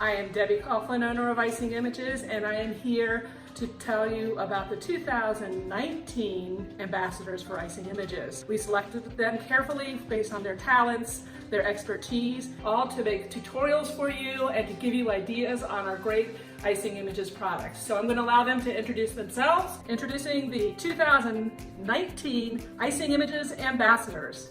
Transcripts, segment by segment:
I am Debbie Coughlin, owner of Icing Images, and I am here to tell you about the 2019 ambassadors for Icing Images. We selected them carefully based on their talents, their expertise, all to make tutorials for you and to give you ideas on our great Icing Images products. So I'm going to allow them to introduce themselves. Introducing the 2019 Icing Images ambassadors.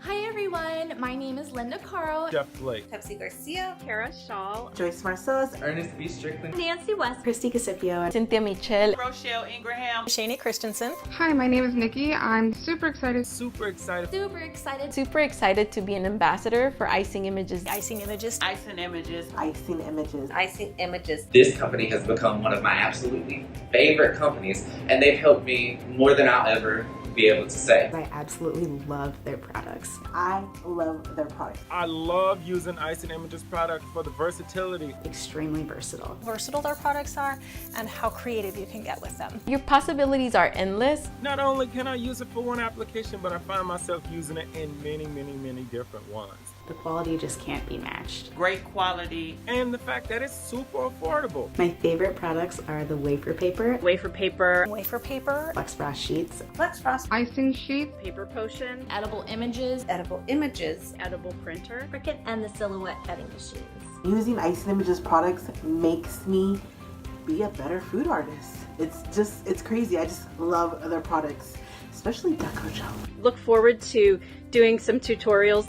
Hi everyone, my name is Linda Carl, Jeff Blake, Pepsi Garcia, Kara Shaw, Joyce Marcellus, Ernest B. Strickland, Nancy West, Christy Casipio, Cynthia Michelle, Rochelle Ingraham, Shani Christensen. Hi, my name is Nikki. I'm super excited. super excited to be an ambassador for Icing Images. Icing Images. Icing Images. Icing Images. Icing Images. This company has become one of my absolutely favorite companies, and they've helped me more than I'll ever be able to say. I absolutely love their products. I love their products. I love using Icing Images products for the versatility. Extremely versatile. Versatile their products are and how creative you can get with them. Your possibilities are endless. Not only can I use it for one application, but I find myself using it in many different ones. The quality just can't be matched. Great quality. And the fact that it's super affordable. My favorite products are the wafer paper, Wafer paper, flex frost sheets, Flex Frost. Icing sheet, paper potion, edible images, Edible Images. edible printer, Cricut, and the silhouette cutting machines. Using Icing Images products makes me be a better food artist. It's crazy. I just love their products, especially deco gel. Look forward to doing some tutorials.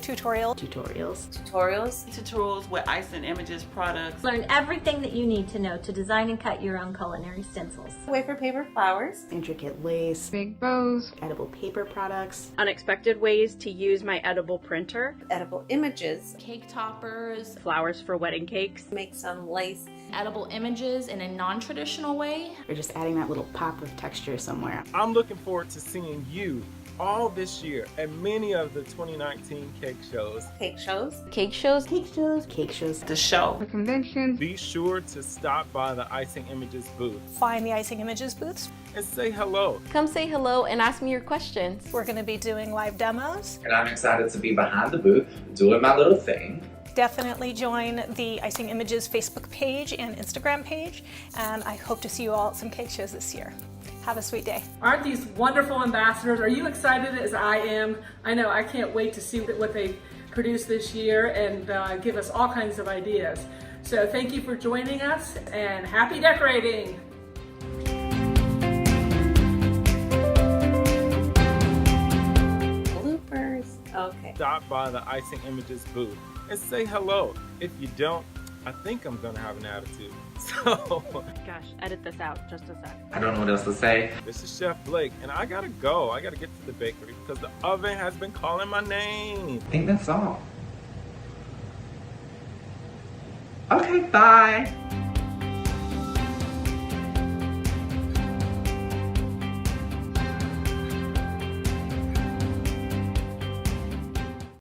Tutorials with Icing Images products. Learn everything that you need to know to design and cut your own culinary stencils. Wafer paper flowers. Intricate lace, big bows, edible paper products, Unexpected ways to use my edible printer. Edible Images. cake toppers, Flowers for wedding cakes. Make some lace. edible images in a non-traditional way. or just adding that little pop of texture somewhere. I'm looking forward to seeing you all this year at many of the 2019 cake shows. Cake shows. Cake shows. The show. the conventions. Be sure to stop by the Icing Images booth Find the Icing Images booths. and say hello. Come say hello and ask me your questions. We're going to be doing live demos. And I'm excited to be behind the booth doing my little thing. Definitely join the Icing Images Facebook page and Instagram page, and I hope to see you all at some cake shows this year. Have a sweet day. Aren't these wonderful ambassadors? Are you excited as I am? I know I can't wait to see what they produce this year and give us all kinds of ideas. So thank you for joining us and happy decorating! Bloopers. Okay. Stop by the Icing Images booth and say hello. If you don't, I think I'm gonna have an attitude. So, Gosh, edit this out just a sec. I don't know what else to say. this is Chef Blake, and I gotta go. I gotta get to the bakery because the oven has been calling my name. I think that's all. Okay, bye.